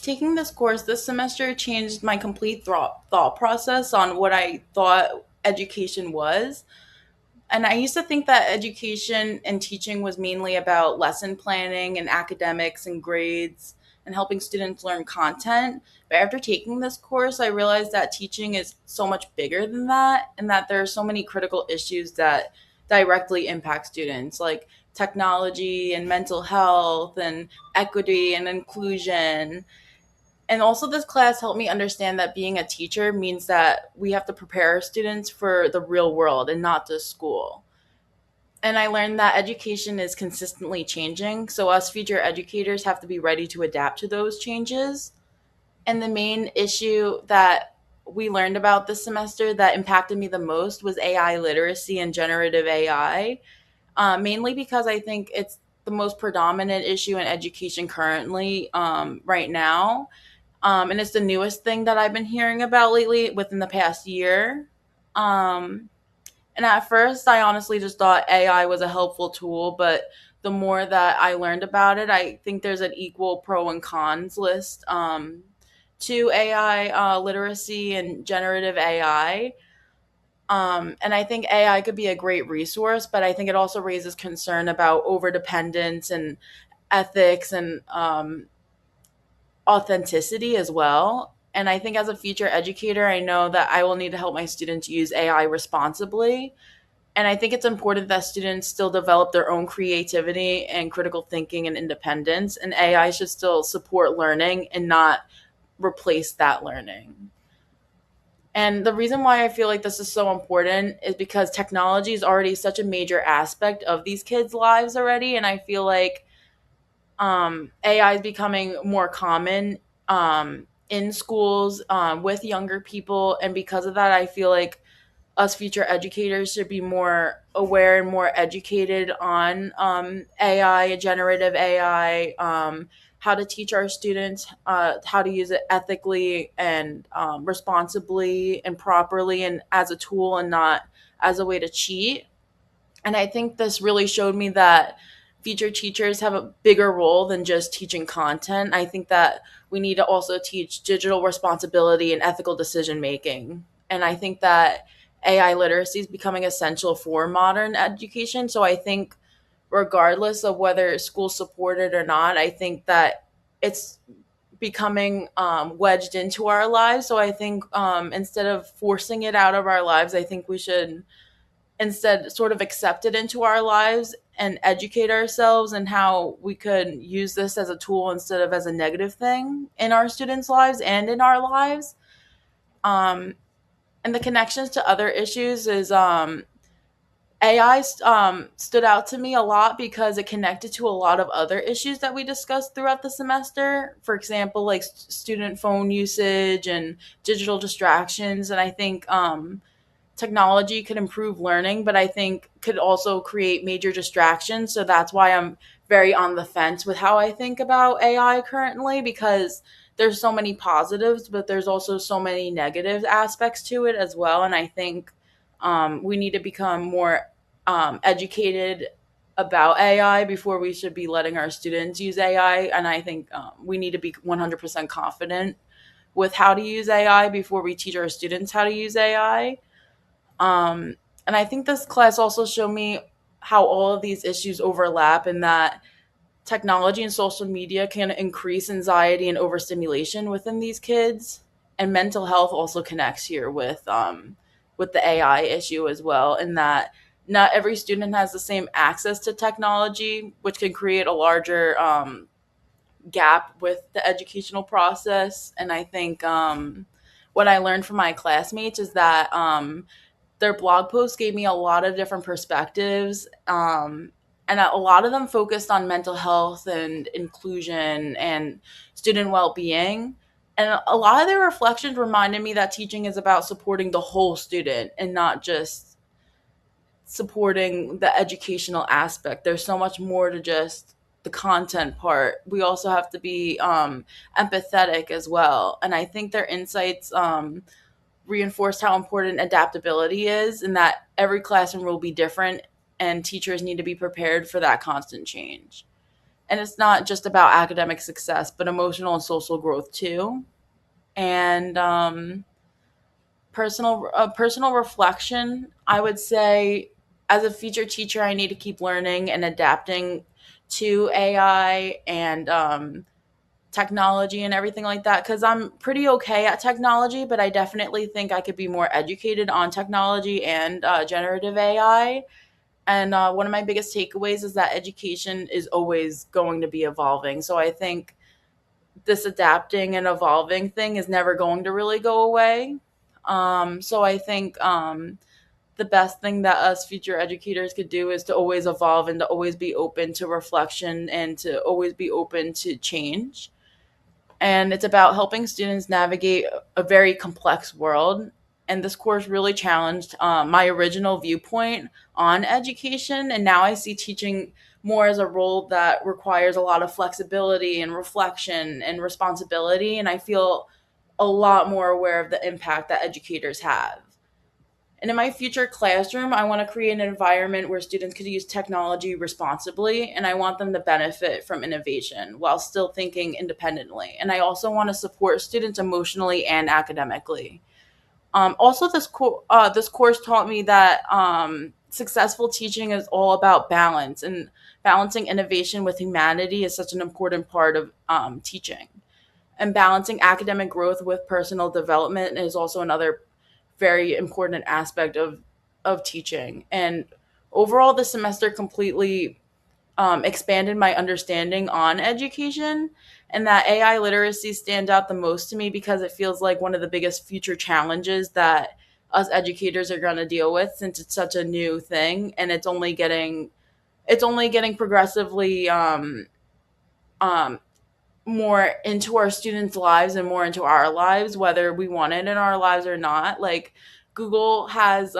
Taking this course this semester changed my complete thought process on what I thought education was. And I used to think that education and teaching was mainly about lesson planning and academics and grades and helping students learn content. But after taking this course, I realized that teaching is so much bigger than that, and that there are so many critical issues that directly impact students, like technology and mental health and equity and inclusion. And also, this class helped me understand that being a teacher means that we have to prepare our students for the real world and not just school. And I learned that education is consistently changing, so us future educators have to be ready to adapt to those changes. And the main issue that we learned about this semester that impacted me the most was AI literacy and generative AI, mainly because I think it's the most predominant issue in education currently, right now. And it's the newest thing that I've been hearing about lately within the past year. Um, and at first, I honestly just thought AI was a helpful tool, but the more that I learned about it, I think there's an equal pro and cons list, to AI literacy and generative AI. And I think AI could be a great resource, but I think it also raises concern about overdependence and ethics and authenticity as well. And I think as a future educator, I know that I will need to help my students use AI responsibly. And I think it's important that students still develop their own creativity and critical thinking and independence. And AI should still support learning and not replace that learning. And the reason why I feel like this is so important is because technology is already such a major aspect of these kids' lives already. And I feel like AI is becoming more common in schools with younger people. And because of that, I feel like us future educators should be more aware and more educated on AI, generative AI, how to teach our students how to use it ethically and responsibly and properly and as a tool and not as a way to cheat. And I think this really showed me that future teachers have a bigger role than just teaching content. I think that we need to also teach digital responsibility and ethical decision making. And I think that AI literacy is becoming essential for modern education. So I think, regardless of whether schools support it or not, I think that it's becoming wedged into our lives. So I think instead of forcing it out of our lives, I think we should instead sort of accept it into our lives and educate ourselves and how we could use this as a tool instead of as a negative thing in our students' lives and in our lives. Um, and the connections to other issues is AI stood out to me a lot because it connected to a lot of other issues that we discussed throughout the semester. For example, like student phone usage and digital distractions. And I think technology could improve learning, but I think could also create major distractions. So that's why I'm very on the fence with how I think about AI currently, because there's so many positives, but there's also so many negative aspects to it as well. And I think we need to become more educated about AI before we should be letting our students use AI. And I think we need to be 100% confident with how to use AI before we teach our students how to use AI. Um, and I think this class also showed me how all of these issues overlap and that technology and social media can increase anxiety and overstimulation within these kids. And mental health also connects here with the AI issue as well, in that not every student has the same access to technology, which can create a larger gap with the educational process. And I think what I learned from my classmates is that their blog posts gave me a lot of different perspectives. And a lot of them focused on mental health and inclusion and student well being. And a lot of their reflections reminded me that teaching is about supporting the whole student and not just supporting the educational aspect. There's so much more to just the content part. We also have to be empathetic as well. And I think their insights reinforced how important adaptability is and that every classroom will be different and teachers need to be prepared for that constant change. And it's not just about academic success, but emotional and social growth too. And personal reflection, I would say, as a future teacher, I need to keep learning and adapting to AI and technology and everything like that, because I'm pretty okay at technology, but I definitely think I could be more educated on technology and generative AI. And one of my biggest takeaways is that education is always going to be evolving. So I think this adapting and evolving thing is never going to really go away. So I think the best thing that us future educators could do is to always evolve and to always be open to reflection and to always be open to change. And it's about helping students navigate a very complex world. And this course really challenged my original viewpoint on education. And now I see teaching more as a role that requires a lot of flexibility and reflection and responsibility. And I feel a lot more aware of the impact that educators have. And in my future classroom, I want to create an environment where students could use technology responsibly, and I want them to benefit from innovation while still thinking independently. And I also want to support students emotionally and academically. Also, this course taught me that successful teaching is all about balance, and balancing innovation with humanity is such an important part of teaching. And balancing academic growth with personal development is also another very important aspect of teaching. And overall, the semester completely expanded my understanding on education, and that AI literacy stands out the most to me because it feels like one of the biggest future challenges that us educators are going to deal with, since it's such a new thing and it's only getting progressively um, more into our students' lives and more into our lives, whether we want it in our lives or not. Like Google has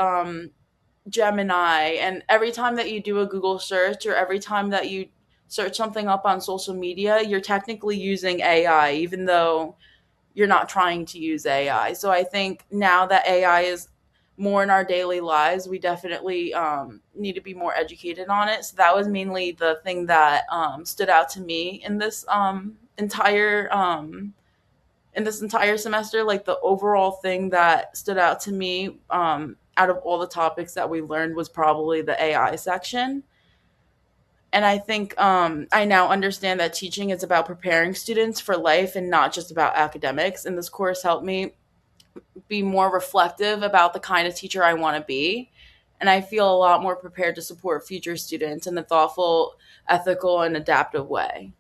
Gemini, and every time that you do a Google search or every time that you search something up on social media, you're technically using AI, even though you're not trying to use AI. So I think now that AI is more in our daily lives, we definitely need to be more educated on it. So that was mainly the thing that stood out to me in this entire semester. Like the overall thing that stood out to me out of all the topics that we learned was probably the AI section. And I think I now understand that teaching is about preparing students for life and not just about academics. And this course helped me be more reflective about the kind of teacher I want to be. And I feel a lot more prepared to support future students in a thoughtful, ethical, and adaptive way.